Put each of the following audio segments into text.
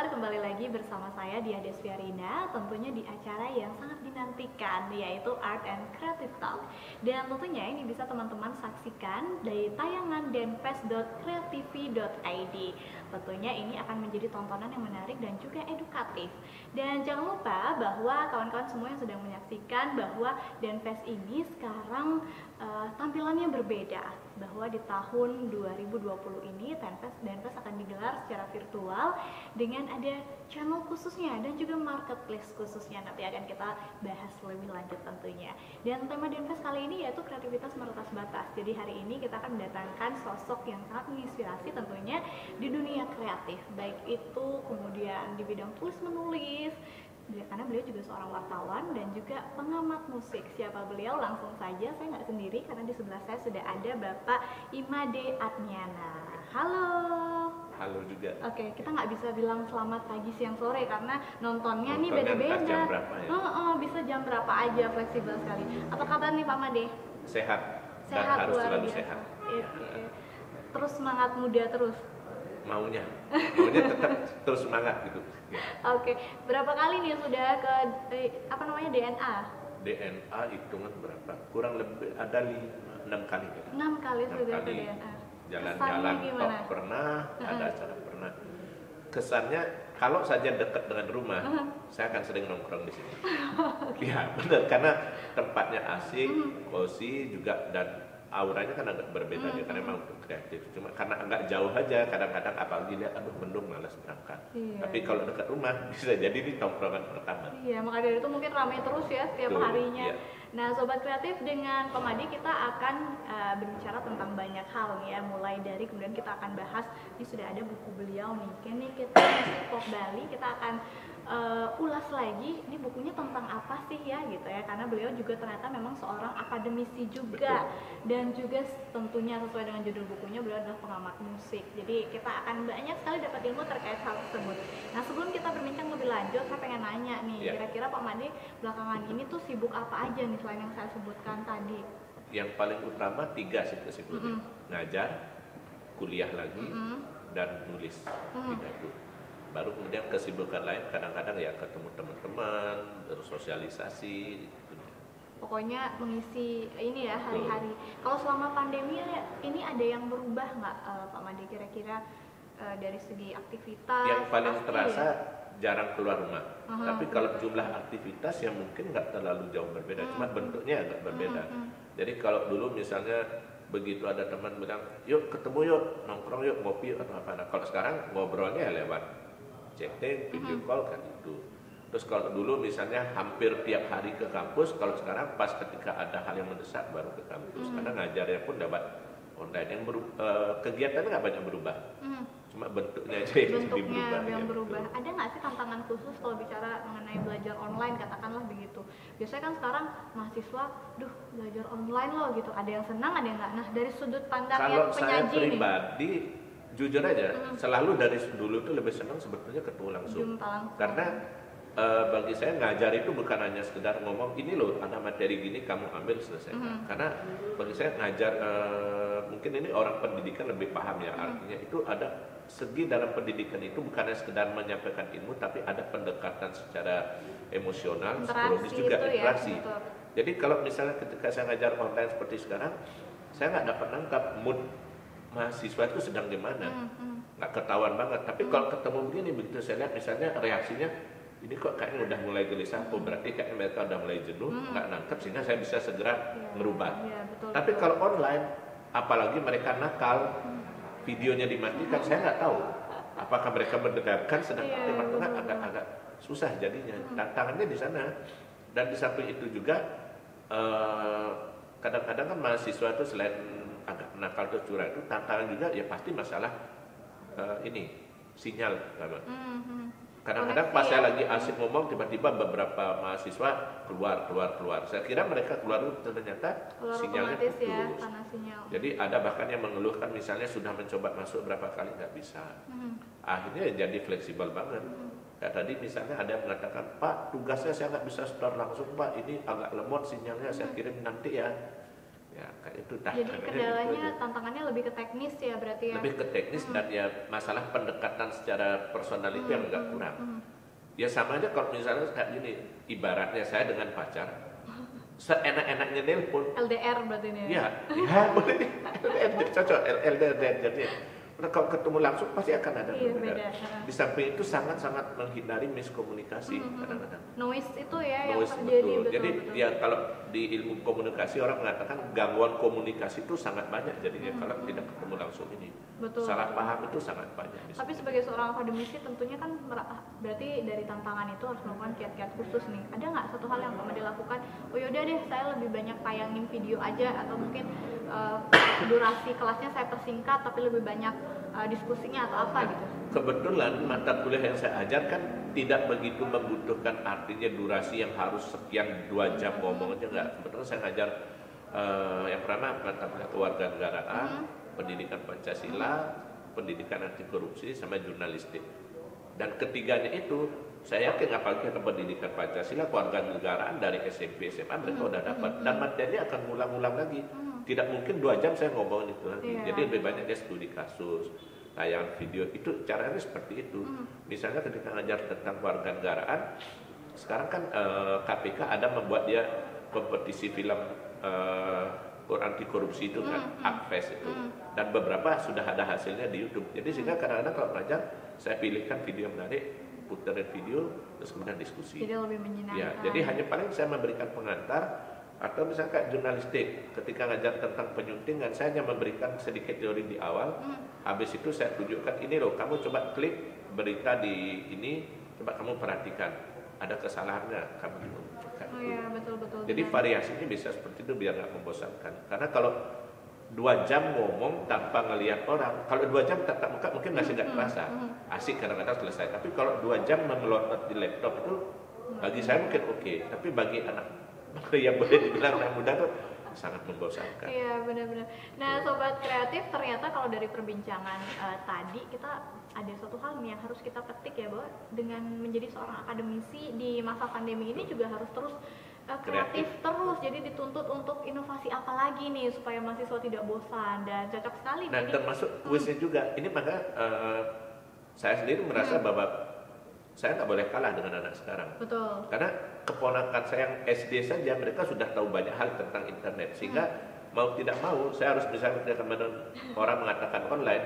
Scholar, kembali lagi bersama saya Dia Desviarina, tentunya di acara yang sangat dinantikan, yaitu Art and Creative Talk. Dan tentunya ini bisa teman-teman saksikan dari tayangan denfest.creativity.id. Tentunya ini akan menjadi tontonan yang menarik dan juga edukatif. Dan jangan lupa bahwa kawan-kawan semua yang sedang menyaksikan bahwa Denfest ini sekarang tampilannya berbeda, bahwa di tahun 2020 ini Denfest akan digelar secara virtual dengan ada channel khususnya dan juga marketplace khususnya. Nanti akan kita bahas lebih lanjut tentunya. Dan tema Denfest kali ini yaitu kreativitas meretas batas. Jadi hari ini kita akan mendatangkan sosok yang sangat menginspirasi tentunya di dunia kreatif, baik itu kemudian di bidang tulis menulis, karena beliau juga seorang wartawan dan juga pengamat musik. Siapa beliau? Langsung saja, saya nggak sendiri karena di sebelah saya sudah ada Bapak Imade Adniana. Halo. Halo juga. Oke, kita nggak bisa bilang selamat pagi, siang, sore karena nontonnya nih Nontonnya beda-beda. jam berapa ya? Bisa jam berapa aja, fleksibel sekali. Apa kabar nih Pak Made? Sehat. Dan Sehat, harus luar selalu biasa. sehat. Oke. Terus semangat muda terus. Maunya tetap terus semangat gitu. Ya. Oke, berapa kali nih sudah ke DNA? DNA hitungan berapa? Kurang lebih ada 6 kali. 6 kali 6 sudah ke kali. DNA. Jalan-jalan top pernah, ada acara pernah. Kesannya kalau saja dekat dengan rumah, saya akan sering nongkrong di sini. Ya benar, karena tempatnya asik, cozy juga, dan auranya kan agak berbeda ya, karena memang untuk kreatif. Cuma karena agak jauh aja, kadang-kadang apalagi lihat aduh mendung malas berangkat. Iya, tapi kalau dekat rumah bisa jadi ini tongkrongan pertama. Iya, maka dari itu mungkin ramai terus ya setiap harinya. Iya. Nah, Sobat Kreatif, dengan Pak Made kita akan berbicara tentang banyak hal nih ya. Mulai dari kemudian kita akan bahas, ini sudah ada buku beliau nih. Kini kita Music Pop Bali, kita akan ulas lagi, ini bukunya tentang apa sih ya gitu ya. Karena beliau juga ternyata memang seorang akademisi juga. Betul. Dan juga tentunya sesuai dengan judul bukunya, beliau adalah pengamat musik. Jadi kita akan banyak sekali dapat ilmu terkait hal tersebut. Nah, sebelum kita berbincang lebih lanjut, saya pengen nanya nih, kira-kira Pak Made belakangan ini tuh sibuk apa aja nih selain yang saya sebutkan tadi? Yang paling utama 3 sih kesibukannya. Ngajar, kuliah lagi, dan nulis. 3 itu. Baru kemudian kesibukan lain kadang-kadang ya ketemu teman-teman, bersosialisasi gitu. Pokoknya mengisi ini ya hari-hari. Kalau selama pandemi ini ada yang berubah nggak Pak Made kira-kira dari segi aktivitas? Yang paling terasa jarang keluar rumah. Tapi kalau jumlah aktivitas yang mungkin nggak terlalu jauh berbeda, cuma bentuknya agak berbeda. Jadi kalau dulu misalnya begitu ada teman bilang, yuk ketemu yuk, nongkrong yuk, ngopi yuk atau apa. Nah, kalau sekarang ngobrolnya lewat chatting, video call kan itu. Terus kalau dulu misalnya hampir tiap hari ke kampus, kalau sekarang pas ketika ada hal yang mendesak baru ke kampus. Karena ngajarnya pun dapat online. Yang kegiatannya nggak banyak berubah, cuma bentuknya aja yang berubah. Ada nggak sih tantangan khusus kalau bicara mengenai belajar online, katakanlah begitu? Biasanya kan sekarang mahasiswa, belajar online loh gitu. Ada yang senang, ada yang nggak. Nah, dari sudut pandang yang penyaji saya pribadi nih, jujur aja, selalu dari dulu tuh lebih senang sebetulnya ketemu langsung. Karena bagi saya ngajar itu bukan hanya sekedar ngomong, ini loh ada materi gini kamu ambil selesai. Karena bagi saya ngajar, mungkin ini orang pendidikan lebih paham ya, artinya itu ada segi dalam pendidikan itu bukan hanya sekedar menyampaikan ilmu, tapi ada pendekatan secara emosional, psikologis juga, interaksi. Ya, jadi kalau misalnya ketika saya ngajar online seperti sekarang, saya nggak dapat nangkap mood mahasiswa itu sedang gimana, nggak ketahuan banget. Tapi kalau ketemu begini, begitu saya lihat misalnya reaksinya, ini kok kayaknya udah mulai gelisah, berarti kayaknya mereka udah mulai jenuh, nggak nangkep, sehingga saya bisa segera ngerubah. Tapi kalau online, apalagi mereka nakal, videonya dimatikan, saya nggak tahu apakah mereka mendengarkan sedang agak susah jadinya. Tantangannya di sana. Dan di samping itu juga kadang-kadang kan mahasiswa itu selain agak nakal atau curang itu tantangan juga ya pasti masalah ini sinyal. Kadang-kadang pas saya lagi asik ngomong, tiba-tiba beberapa mahasiswa keluar. Saya kira mereka keluar itu ternyata sinyalnya putus. Jadi ada bahkan yang mengeluhkan misalnya sudah mencoba masuk berapa kali nggak bisa. Akhirnya jadi fleksibel banget. Kayak tadi misalnya ada yang mengatakan, Pak tugasnya saya nggak bisa store langsung Pak, ini agak lemot sinyalnya, saya kirim nanti ya. Ya kayak itu. Jadi kendalanya, tantangannya lebih ke teknis ya berarti ya? Lebih ke teknis dan ya masalah pendekatan secara personal itu yang agak kurang. Ya sama aja kalau misalnya kayak gini, ibaratnya saya dengan pacar, seenak-enaknya nelpon. LDR berarti ini ya? Ya boleh. LDR cocok, LDR. Nah, kalau ketemu langsung pasti akan ada beda. Di samping itu sangat-sangat menghindari miskomunikasi kadang-kadang. Noise itu ya Noise, yang terjadi. betul. Jadi ya kalau di ilmu komunikasi orang mengatakan gangguan komunikasi itu sangat banyak jadinya kalau tidak ketemu langsung ini. Betul. Salah paham itu sangat banyak. Tapi sebagai seorang akademisi tentunya kan berarti dari tantangan itu harus melakukan kiat-kiat khusus nih. Ada nggak satu hal yang kamu dilakukan? Oh yaudah deh, saya lebih banyak tayangin video aja, atau mungkin durasi kelasnya saya persingkat tapi lebih banyak diskusinya atau apa gitu? Kebetulan mata kuliah yang saya ajarkan tidak begitu membutuhkan artinya durasi yang harus sekian 2 jam ngomong aja enggak. Kebetulan saya ngajar yang pertama mata kuliah kewarganegaraan, pendidikan Pancasila, pendidikan anti korupsi sama jurnalistik. Dan ketiganya itu saya yakin apalagi ke pendidikan Pancasila, kewarganegaraan dari SMP SMA mereka udah dapat dan materinya akan ngulang-ngulang lagi. Tidak mungkin 2 jam saya ngomongin itu lagi. Jadi lebih banyak dia studi kasus, tayangan video, itu caranya seperti itu. Misalnya ketika ngajar tentang kewarganegaraan, sekarang kan KPK ada membuat dia kompetisi film anti korupsi itu kan, Akfest itu, dan beberapa sudah ada hasilnya di YouTube. Jadi sehingga kadang-kadang kalau ngajar saya pilihkan video yang menarik, puterin video, terus kemudian diskusi. Jadi lebih menyenangkan. Ya, jadi hanya paling saya memberikan pengantar. Atau misalnya kayak jurnalistik, ketika ngajar tentang penyuntingan, saya hanya memberikan sedikit teori di awal. Habis itu saya tunjukkan, ini loh, kamu coba klik berita di ini, coba kamu perhatikan, ada kesalahannya, kamu munculkan. Oh iya, betul-betul. Jadi variasinya bisa seperti itu biar nggak membosankan. Karena kalau 2 jam ngomong tanpa ngelihat orang, kalau 2 jam tatap muka mungkin masih nggak terasa, asik kadang-kadang selesai. Tapi kalau 2 jam memelotot di laptop itu, bagi saya mungkin oke, tapi bagi anak yang boleh dibilang anak muda tuh sangat membosankan. Iya, benar-benar. Nah, sobat kreatif, ternyata kalau dari perbincangan tadi kita ada satu hal nih yang harus kita petik ya, bahwa dengan menjadi seorang akademisi di masa pandemi ini juga harus terus kreatif terus. Jadi dituntut untuk inovasi apa lagi nih supaya mahasiswa tidak bosan, dan cocok sekali. Nah, termasuk kuisnya juga. Ini maka saya sendiri merasa bahwa saya nggak boleh kalah dengan anak sekarang. Betul. Karena keponakan saya yang SD saja mereka sudah tahu banyak hal tentang internet, sehingga mau tidak mau saya harus misalnya ketika orang mengatakan online,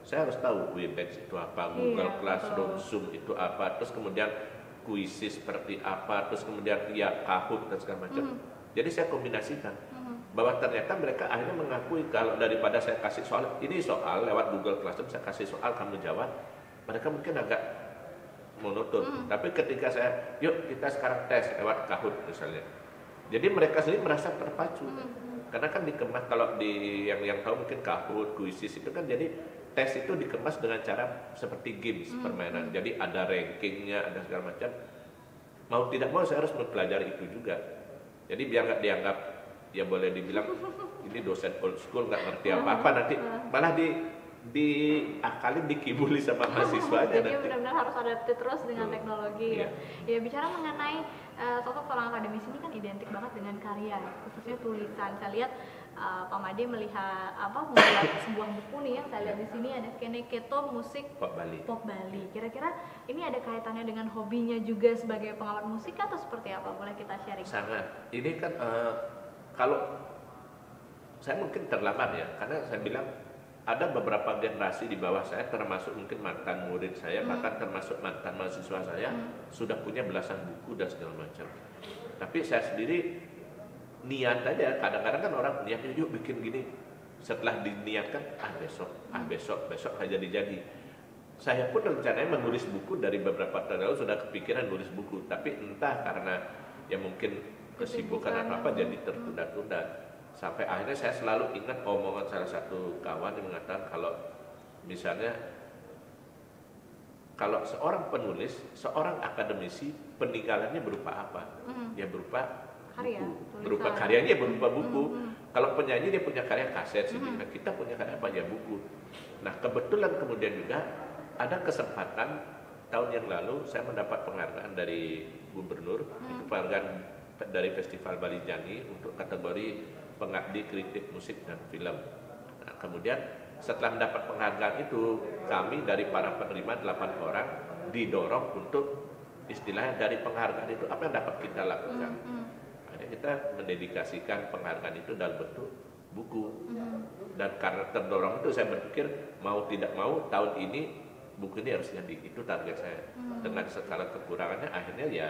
saya harus tahu Webex itu apa, Google Classroom, Zoom itu apa, terus kemudian kuisis seperti apa, terus kemudian ya Kahoot dan segala macam. Jadi saya kombinasikan bahwa ternyata mereka akhirnya mengakui kalau daripada saya kasih soal, ini soal lewat Google Classroom, saya kasih soal kamu jawab, mereka mungkin agak monoton. Tapi ketika saya, yuk kita sekarang tes lewat Kahoot misalnya, jadi mereka sendiri merasa terpacu. Karena kan dikemas, kalau di yang tahu mungkin Kahoot, kuisis itu kan jadi tes itu dikemas dengan cara seperti games, permainan. Jadi ada rankingnya, ada segala macam. Mau tidak mau saya harus mempelajari itu juga. Jadi biar nggak dianggap, ya boleh dibilang ini dosen old school nggak ngerti apa-apa, nanti malah diakalin, dikibuli sama mahasiswanya. Jadi benar-benar harus adaptif terus dengan teknologi. Ya bicara mengenai sosok seorang akademisi ini kan identik banget dengan karya, khususnya tulisan. Saya lihat Pak Made membuat sebuah buku nih yang saya lihat di sini ada Kene Keto musik Pop Bali. Kira-kira ini ada kaitannya dengan hobinya juga sebagai pengamat musik atau seperti apa? Boleh kita sharing? Sangat. Ini kan kalau saya mungkin terlambat ya, karena saya bilang ada beberapa generasi di bawah saya, termasuk mungkin mantan murid saya, bahkan termasuk mantan mahasiswa saya, sudah punya belasan buku dan segala macam. Tapi saya sendiri niat aja, kadang-kadang kan orang niat, yuk bikin gini. Setelah diniatkan, besok aja jadi. Saya pun rencananya menulis buku dari beberapa tahun lalu, sudah kepikiran nulis buku, tapi entah karena ya mungkin kesibukan apa-apa jadi tertunda-tunda. Sampai akhirnya saya selalu ingat omongan salah satu kawan yang mengatakan misalnya kalau seorang penulis, seorang akademisi, peninggalannya berupa apa? Ya berupa karya, buku. Berupa karyanya berupa buku. Kalau penyanyi dia punya karya kaset sih. Nah, kita punya karya apa? Ya buku. Nah, kebetulan kemudian juga ada kesempatan tahun yang lalu saya mendapat penghargaan dari gubernur, itu penghargaan dari Festival Bali Jangi untuk kategori Pengabdi Kritik Musik dan Film. Nah, kemudian setelah mendapat penghargaan itu, kami dari para penerima 8 orang didorong untuk istilahnya dari penghargaan itu apa yang dapat kita lakukan. Akhirnya kita mendedikasikan penghargaan itu dalam bentuk buku. Dan karena terdorong itu saya berpikir mau tidak mau tahun ini buku ini harus jadi, itu target saya. Dengan segala kekurangannya akhirnya ya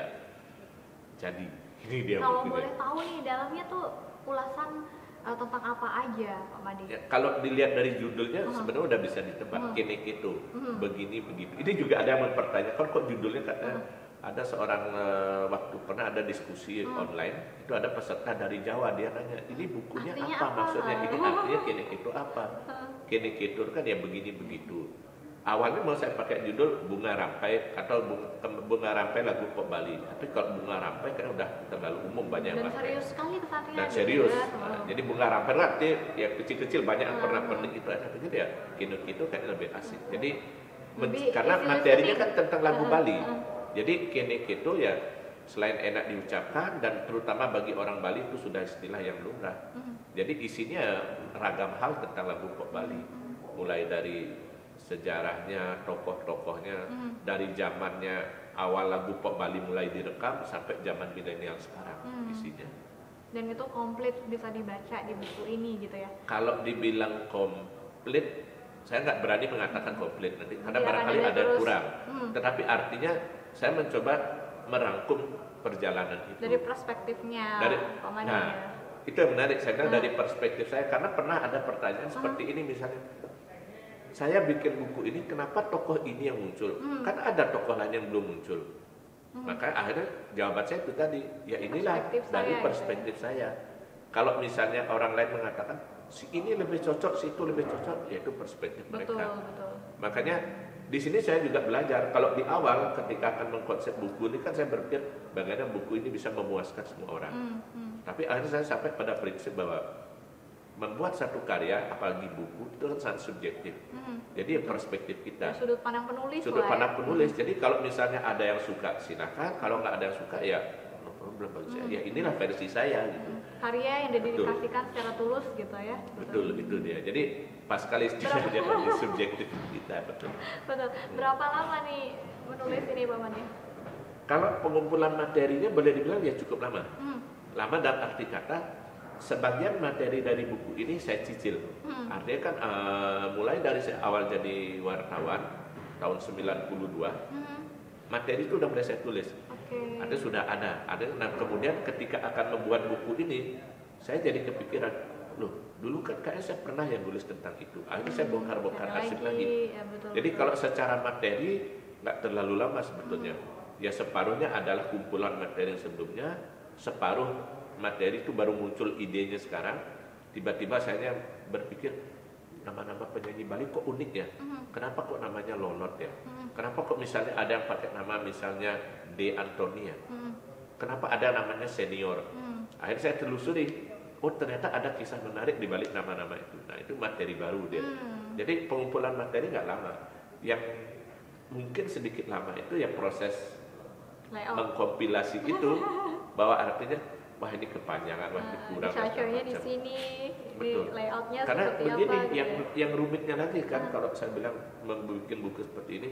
jadi. Ini dia. Kalau boleh tahu nih dalamnya tuh ulasan tentang apa aja Pak Made? Ya, kalau dilihat dari judulnya sebenarnya udah bisa ditebak. Kene itu begini begitu. Ini juga ada yang mempertanyakan kok judulnya katanya ada seorang waktu pernah ada diskusi online itu ada peserta dari Jawa, dia nanya ini bukunya apa maksudnya, ini artinya kene itu apa. Kene itu kan ya begini begitu. Awalnya mau saya pakai judul Bunga Rampai atau Bunga Rampai lagu Pop Bali. Tapi kalau Bunga Rampai kan udah terlalu umum, banyak yang pakai. Serius sekali kesannya. Dan serius. Nah, jadi Bunga Rampai berarti ya kecil-kecil banyak yang pernah penik itu. Saya pikir ya kini-kini kayaknya lebih asik. Jadi karena materinya kan tentang lagu Bali. Jadi kini itu ya selain enak diucapkan dan terutama bagi orang Bali itu sudah istilah yang lumrah. Jadi isinya ragam hal tentang lagu Pop Bali. Mulai dari sejarahnya, tokoh-tokohnya, dari zamannya awal lagu Pop Bali mulai direkam sampai zaman milenial sekarang isinya. Dan itu komplit bisa dibaca di buku ini gitu ya? Kalau dibilang komplit, saya nggak berani mengatakan komplit nanti karena barangkali ada yang kurang. Tetapi artinya saya mencoba merangkum perjalanan itu. Dari perspektifnya Pak Made. Nah, itu yang menarik. Saya kira dari perspektif saya karena pernah ada pertanyaan seperti ini misalnya. Saya bikin buku ini, kenapa tokoh ini yang muncul? Kan ada tokoh lain yang belum muncul. Maka akhirnya jawaban saya itu tadi, ya inilah dari perspektif saya. Kalau misalnya orang lain mengatakan, si ini lebih cocok, si itu lebih cocok, yaitu perspektif mereka. Betul. Makanya di sini saya juga belajar. Kalau di awal ketika akan mengkonsep buku ini kan saya berpikir bagaimana buku ini bisa memuaskan semua orang. Tapi akhirnya saya sampai pada prinsip bahwa membuat satu karya, apalagi buku, itu kan sangat subjektif. Jadi perspektif kita. Sudut pandang penulis. Sudut pandang penulis. Jadi kalau misalnya ada yang suka, silakan. Kalau nggak ada yang suka, ya no problem bagi saya. Ya inilah versi saya gitu. Karya yang dedikasikan secara tulus gitu ya. Betul, itu dia. Jadi pas kali istilahnya tadi subjektif kita, betul. Berapa lama nih menulis ini Pak Made? Kalau pengumpulan materinya boleh dibilang ya cukup lama. Lama dalam arti kata sebagian materi dari buku ini saya cicil. Artinya kan mulai dari saya awal jadi wartawan tahun 92, materi itu udah mulai saya tulis. Ada sudah ada. Nah kemudian ketika akan membuat buku ini, saya jadi kepikiran, loh dulu kan kayaknya saya pernah yang nulis tentang itu. Akhirnya saya bongkar-bongkar arsip lagi. Ya, betul. Jadi kalau secara materi nggak terlalu lama sebetulnya. Ya separuhnya adalah kumpulan materi yang sebelumnya, separuh materi itu baru muncul idenya sekarang. Tiba-tiba saya berpikir nama-nama penyanyi Bali kok unik ya. Kenapa kok namanya Lolot ya? Kenapa kok misalnya ada yang pakai nama misalnya De Antonia? Kenapa ada namanya Senior? Akhirnya saya telusuri, oh ternyata ada kisah menarik di balik nama-nama itu. Nah itu materi baru dia. Jadi pengumpulan materi nggak lama. Yang mungkin sedikit lama itu ya proses mengkompilasi itu, bahwa artinya wah ini kepanjangan, wah ini kurang. Cocoknya di sini, di layoutnya karena seperti begini, apa? yang rumitnya lagi kan kalau saya bilang membuat buku seperti ini,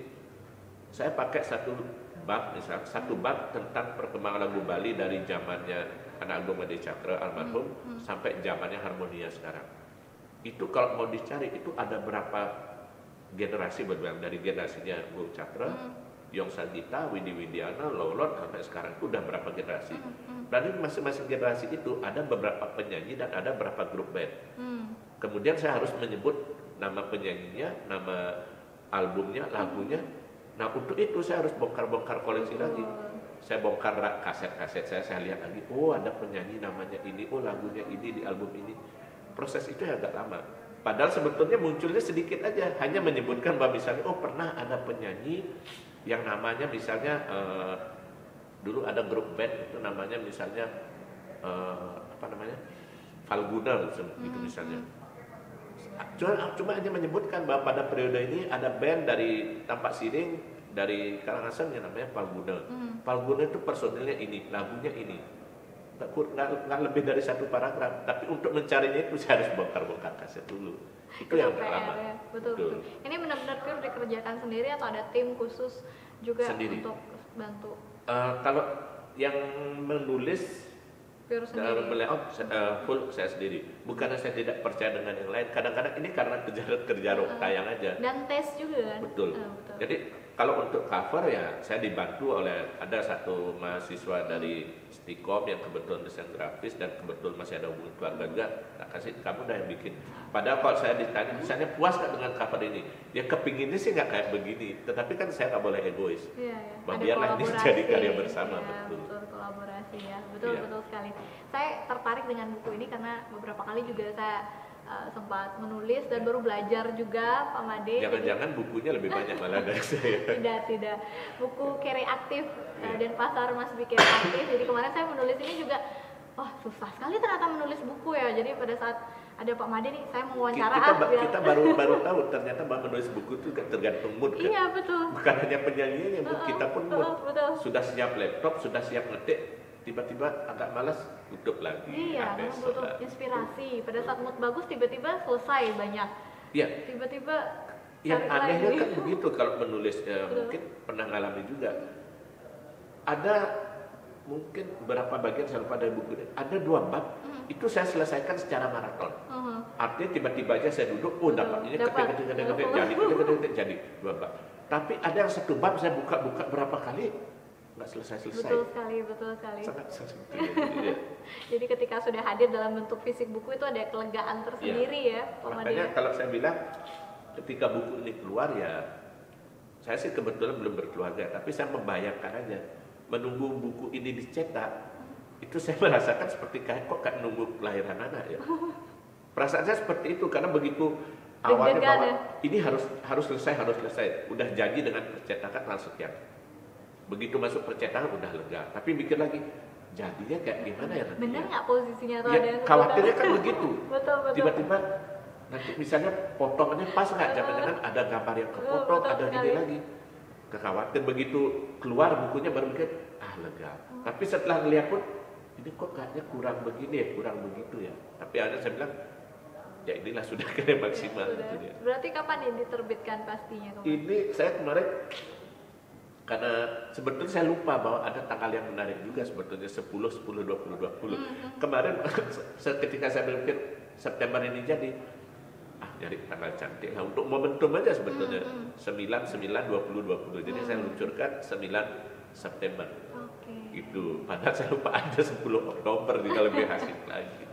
saya pakai satu bab misal, satu bab tentang perkembangan lagu Bali dari zamannya Anak Agung Made Cakra almarhum sampai zamannya Harmonia sekarang. Itu kalau mau dicari itu ada berapa generasi berbilang dari generasinya Bung Cakra, Yong Sagita, Widi Widiana, Lolot sampai sekarang itu udah berapa generasi. Berarti masing-masing generasi itu ada beberapa penyanyi dan ada beberapa grup band. Kemudian saya harus menyebut nama penyanyinya, nama albumnya, lagunya. Nah untuk itu saya harus bongkar-bongkar koleksi lagi. Saya bongkar kaset-kaset saya lihat lagi. Oh ada penyanyi namanya ini, oh lagunya ini di album ini. Proses itu agak lama. Padahal sebetulnya munculnya sedikit aja, hanya menyebutkan bahwa misalnya oh pernah ada penyanyi yang namanya misalnya dulu ada grup band itu namanya misalnya apa namanya Falguna gitu misalnya. Cuma hanya menyebutkan bahwa pada periode ini ada band dari Tampak Siring, dari Karangasem yang namanya Falguna. Falguna itu personilnya ini, lagunya ini. nggak lebih dari satu paragraf. Tapi untuk mencarinya itu saya harus bongkar-bongkar kaset dulu. Itu yang lama. Ya. Betul. Ini benar-benar pure dikerjakan sendiri atau ada tim khusus juga sendiri untuk bantu? Kalau yang menulis pure sendiri. Full saya sendiri. Bukannya saya tidak percaya dengan yang lain. Kadang-kadang ini karena kerja tayang aja. Dan tes juga kan? Betul. Jadi kalau untuk cover ya saya dibantu oleh ada satu mahasiswa dari Stikom yang kebetulan desain grafis dan kebetulan masih ada hubungan keluarga juga. Tak kasih kamu dah yang bikin. Padahal kalau saya ditanya misalnya puas nggak dengan cover ini, dia kepinginnya sih nggak kayak begini. Tetapi kan saya nggak boleh egois. Iya. Biarlah ini jadi karya bersama. Ya, betul kolaborasi ya. Betul sekali. Saya tertarik dengan buku ini karena beberapa kali juga saya sempat menulis dan baru belajar juga Pak Made. Jangan-jangan bukunya lebih banyak malah dari saya. Tidak. Buku kreatif dan pasar masih bikin aktif. Jadi kemarin saya menulis ini juga, susah sekali ternyata menulis buku ya. Jadi pada saat ada Pak Made nih, saya mau wawancara. Kita baru tahu ternyata menulis buku itu tergantung mood kan. Iya betul. Bukan hanya penyanyinya, kita pun betul. Sudah siap laptop, sudah siap ngetik. Tiba-tiba agak malas tutup lagi. Iya, memang butuh inspirasi. Pada saat mood bagus tiba-tiba selesai banyak. Iya. Tiba-tiba yang anehnya kan begitu kalau menulis mungkin pernah ngalami juga. Ada mungkin beberapa bagian saya lupa dari buku ini. Ada 2 bab itu saya selesaikan secara maraton. Artinya tiba-tiba aja saya duduk, dapat ini ketik jadi 2 bab. Tapi ada yang 1 bab saya buka-buka berapa kali nggak selesai. Betul sekali. Sangat sensitif. Jadi ketika sudah hadir dalam bentuk fisik buku itu ada kelegaan tersendiri ya. Makanya kalau saya bilang ketika buku ini keluar ya, saya sih kebetulan belum berkeluarga, tapi saya membayangkan aja menunggu buku ini dicetak itu saya merasakan seperti kayak nunggu kelahiran anak ya. Perasaan saya seperti itu karena begitu awalnya bahwa ini harus selesai, udah janji dengan percetakan tanggal sekian. Begitu masuk percetakan udah lega, tapi mikir lagi jadinya kayak gimana ya nanti. Bener nggak posisinya atau ada yang khawatirnya kan begitu. Betul. Tiba-tiba nanti misalnya potongannya pas nggak, jangan-jangan ada gambar yang kepotong, ada gini lagi. Kekhawatir begitu keluar bukunya baru mikir lega. Tapi setelah ngeliat pun ini kok kayaknya kurang begini ya, kurang begitu ya. Tapi akhirnya saya bilang ya inilah sudah kira maksimal. Gitu ya. Berarti kapan ini diterbitkan pastinya? Ini saya kemarin karena sebetulnya saya lupa bahwa ada tanggal yang menarik juga sebetulnya 10/10/2020. Kemarin ketika saya berpikir September ini jadi tanggal cantik lah untuk momentum aja sebetulnya 9/9/2020. Jadi saya luncurkan 9 September. Itu padahal saya lupa ada 10 Oktober jika lebih asik lagi.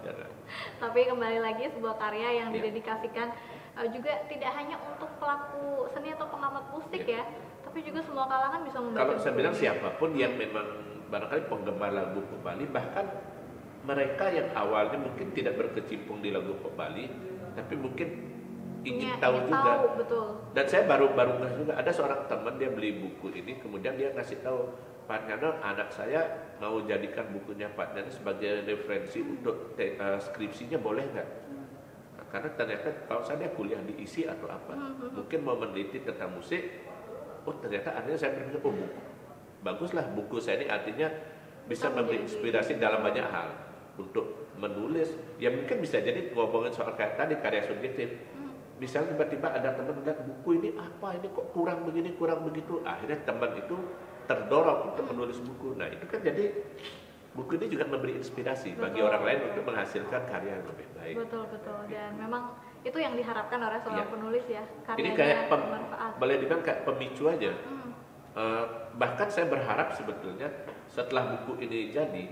Tapi kembali lagi sebuah karya yang didedikasikan juga tidak hanya untuk pelaku seni atau pengamat musik ya, tapi juga semua kalangan bisa membaca. Kalau saya bilang siapapun yang memang barangkali penggemar lagu pop Bali, bahkan mereka yang awalnya mungkin tidak berkecimpung di lagu pop Bali, tapi mungkin ingin tahu juga. Betul. Dan saya baru ngasih juga ada seorang teman dia beli buku ini, kemudian dia ngasih tahu Pak Nyono, anak saya mau jadikan bukunya Pak Nyono sebagai referensi untuk skripsinya, boleh nggak? Karena ternyata kalau saya kuliah di ISI atau apa, mungkin mau meneliti tentang musik, ternyata akhirnya saya berpikir, baguslah buku saya ini artinya bisa memberi inspirasi dalam banyak hal untuk menulis. Ya mungkin bisa jadi ngomongin soal kayak tadi karya subjektif. Misalnya tiba-tiba ada teman melihat buku ini apa, ini kok kurang begini, kurang begitu. Akhirnya teman itu terdorong untuk menulis buku. Nah itu kan jadi buku ini juga memberi inspirasi bagi orang lain untuk menghasilkan karya yang lebih baik. Betul. Dan memang itu yang diharapkan oleh seorang penulis ya. Ini kayak boleh dibilang kayak pemicu aja. Bahkan saya berharap sebetulnya setelah buku ini jadi,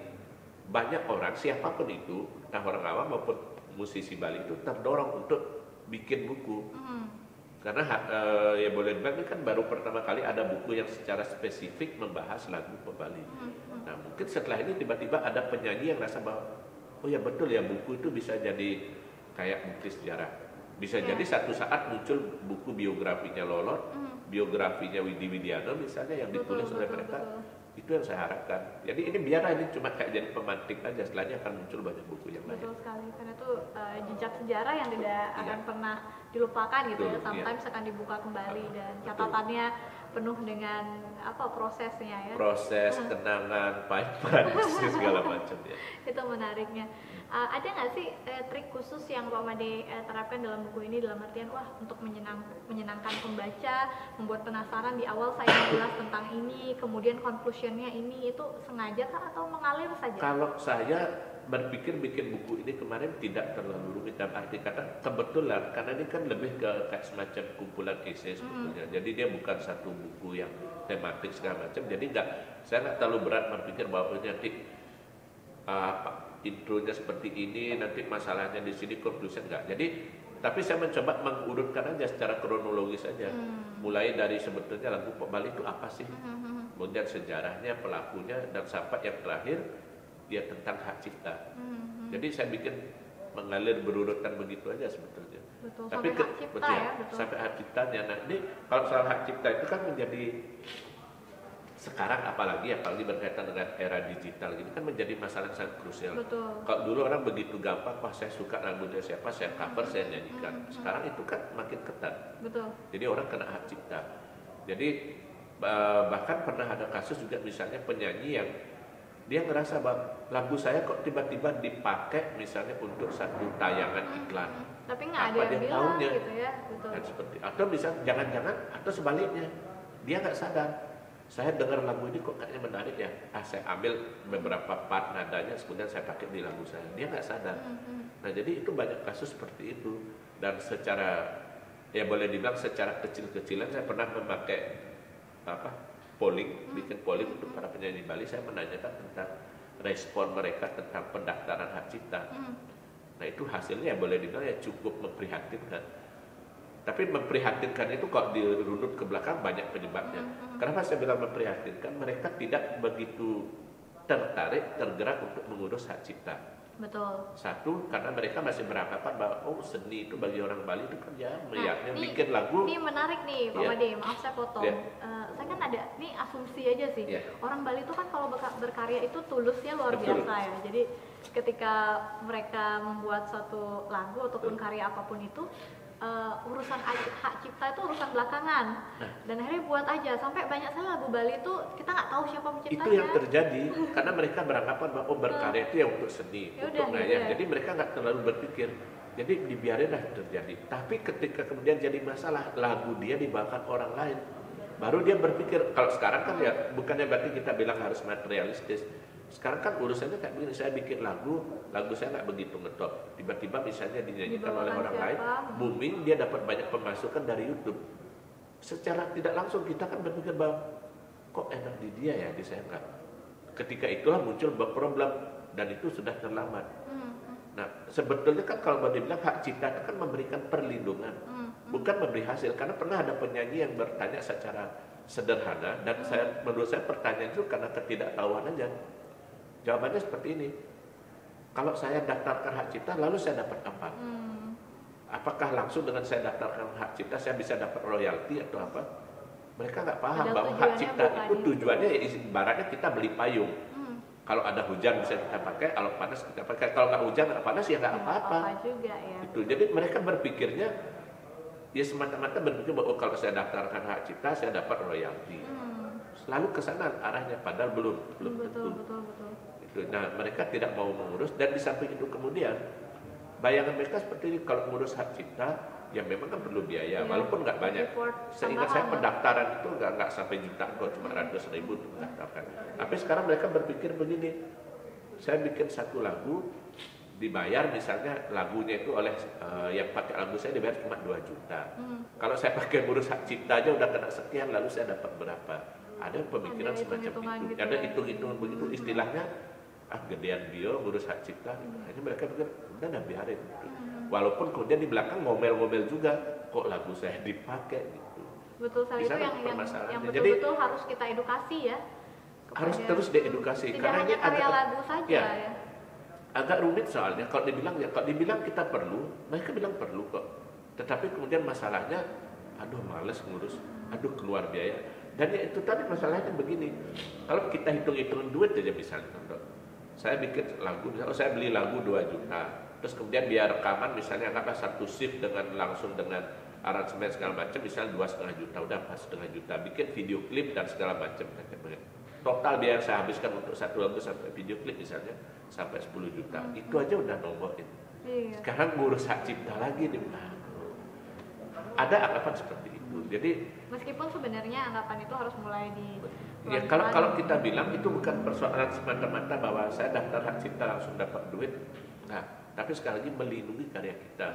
banyak orang siapapun itu, entah orang awam maupun musisi Bali itu terdorong untuk bikin buku. Karena ya boleh dibilang ini kan baru pertama kali ada buku yang secara spesifik membahas lagu pop Bali. Nah mungkin setelah ini tiba-tiba ada penyanyi yang rasa bahwa oh ya betul ya, buku itu bisa jadi kayak bukti sejarah. Bisa jadi satu saat muncul buku biografinya Lolot, biografinya Widi Widiano misalnya yang ditulis oleh mereka. Itu yang saya harapkan. Jadi ini biarlah ini cuma kayak jadi pemantik aja, setelahnya akan muncul banyak buku yang lain. Betul sekali, karena itu jejak sejarah yang tidak akan pernah dilupakan gitu ya. Sometimes akan dibuka kembali dan catatannya penuh dengan prosesnya ya. Proses, kenangan, pahit-pahit, segala macam ya. Itu menariknya. Ada nggak sih trik khusus yang Pak Made terapkan dalam buku ini, dalam artian untuk menyenangkan pembaca, membuat penasaran di awal saya mengulas tentang ini, kemudian conclusionnya ini, itu sengaja kah atau mengalir saja? Kalau saya berpikir bikin buku ini kemarin tidak terlalu rumit, dalam arti kata kebetulan karena ini kan lebih ke kayak semacam kumpulan esai sebetulnya. Jadi dia bukan satu buku yang tematik segala macam. Jadi saya nggak terlalu berat berpikir bahwa nanti intronya seperti ini, nanti masalahnya di sini, konklusi enggak. Jadi tapi saya mencoba mengurutkan aja secara kronologis saja. Mulai dari sebetulnya lagu Pok Bali itu apa sih? Kemudian sejarahnya, pelakunya, dan sampai yang terakhir ya tentang hak cipta. Jadi saya bikin mengalir berurutan begitu aja sebetulnya. Betul, tapi sampai hak cipta ya, betul. Sampai hak ciptanya. Nah ini kalau soal hak cipta itu kan menjadi sekarang apalagi berkaitan dengan era digital ini kan menjadi masalah yang sangat krusial. Betul. Kalau dulu orang begitu gampang, saya suka lagunya siapa, saya cover, saya nyanyikan. Sekarang itu kan makin ketat. Betul. Jadi orang kena hak cipta. Jadi bahkan pernah ada kasus juga misalnya penyanyi yang dia ngerasa bahwa lagu saya kok tiba-tiba dipakai misalnya untuk satu tayangan iklan. Tapi nggak ada yang bilang gitu ya. Betul. Dan atau bisa jangan-jangan atau sebaliknya dia nggak sadar. Saya dengar lagu ini kok kayaknya menarik ya. Saya ambil beberapa part nadanya, kemudian saya pakai di lagu saya. Dia nggak sadar. Nah jadi itu banyak kasus seperti itu. Dan secara ya boleh dibilang secara kecil-kecilan saya pernah memakai polling, bikin polling untuk para penyanyi Bali. Saya menanyakan tentang respon mereka tentang pendaftaran hak cipta. Nah itu hasilnya boleh dibilang ya cukup memprihatinkan. Tapi memprihatinkan itu kok dirunut ke belakang banyak penyebabnya. Kenapa saya bilang memprihatinkan? Mereka tidak begitu tergerak untuk mengurus hak cipta. Betul. Satu, karena mereka masih beranggapan bahwa seni itu bagi orang Bali itu kan ya melihatnya bikin lagu. Ini menarik nih Pak Made, maaf saya potong. Saya kan ada, ini asumsi aja sih. Orang Bali itu kan kalau berkarya itu tulusnya luar biasa ya. Jadi ketika mereka membuat suatu lagu ataupun karya apapun itu, urusan hak cipta itu urusan belakangan. Dan akhirnya buat aja, sampai banyak sekali lagu Bali itu kita nggak tahu siapa penciptanya. Itu yang terjadi karena mereka beranggapan bahwa berkarya itu ya untuk seni, untuk ngayang. Jadi mereka nggak terlalu berpikir. Jadi dibiarinlah terjadi. Tapi ketika kemudian jadi masalah, lagu dia dibawakan orang lain, baru dia berpikir. Kalau sekarang kan ya bukannya berarti kita bilang harus materialistis. Sekarang kan urusannya kayak begini, saya bikin lagu saya nggak begitu ngetop. Tiba-tiba misalnya dinyanyikan oleh orang lain, booming, dia dapat banyak pemasukan dari YouTube. Secara tidak langsung kita kan berpikir bahwa kok enak di dia ya, di saya enggak. Ketika itulah muncul problem dan itu sudah terlambat. Nah sebetulnya kan kalau dibilang hak cipta itu kan memberikan perlindungan, bukan memberi hasil. Karena pernah ada penyanyi yang bertanya secara sederhana dan menurut saya pertanyaan itu karena ketidaktahuan aja. Jawabannya seperti ini. Kalau saya daftarkan hak cipta, lalu saya dapat apa? Apakah langsung dengan saya daftarkan hak cipta, saya bisa dapat royalti atau apa? Mereka nggak paham bahwa hak cipta itu tujuannya ya ibaratnya kita beli payung. Kalau ada hujan bisa kita pakai, kalau panas kita pakai. Kalau nggak hujan, nggak panas ya nggak apa-apa. Itu. Jadi mereka berpikirnya ya semata-mata berpikir bahwa kalau saya daftarkan hak cipta, saya dapat royalti. Selalu ke sana arahnya, padahal belum tentu. Betul. Nah mereka tidak mau mengurus dan di samping itu kemudian bayangan mereka seperti ini, kalau mengurus hak cipta ya memang kan perlu biaya, walaupun nggak banyak. Seingat saya pendaftaran itu nggak sampai jutaan kok, cuma ratus ribu untuk mendaftarkan. Tapi sekarang mereka berpikir begini, saya bikin satu lagu dibayar misalnya lagunya itu oleh yang pakai lagu saya dibayar cuma 2 juta. Kalau saya pakai ngurus hak cipta aja udah kena sekian, lalu saya dapat berapa? Ada pemikiran semacam itu. Gitu ada hitung-hitung begitu istilahnya. Gedean bio ngurus hak cipta. Akhirnya mereka pikir udah biarin. Walaupun kemudian di belakang ngomel-ngomel juga, kok lagu saya dipakai gitu. Betul sekali, itu yang betul-betul harus kita edukasi ya. Harus terus diedukasi. Tidak karena hanya karya lagu saja ya. Agak rumit soalnya kalau dibilang kita perlu, mereka bilang perlu kok. Tetapi kemudian masalahnya, aduh males ngurus, aduh keluar biaya. Dan ya itu tadi masalahnya begini, kalau kita hitung-hitung duit aja misalnya, saya bikin lagu, misalnya saya beli lagu 2 juta, terus kemudian biar rekaman misalnya anggaplah satu shift dengan langsung dengan aransemen segala macam, misalnya 2,5 juta, udah pas 2,5 juta, bikin video klip dan segala macam. Total biaya yang saya habiskan untuk satu lagu sampai video klip misalnya sampai 10 juta, itu aja udah nombokin. Sekarang ngurus hak cipta lagi nih, ada anggapan seperti itu. Jadi meskipun sebenarnya anggapan itu harus mulai di ya, kalau kita bilang itu bukan persoalan semata-mata bahwa saya daftar hak cipta langsung dapat duit, nah, tapi sekali lagi melindungi karya kita,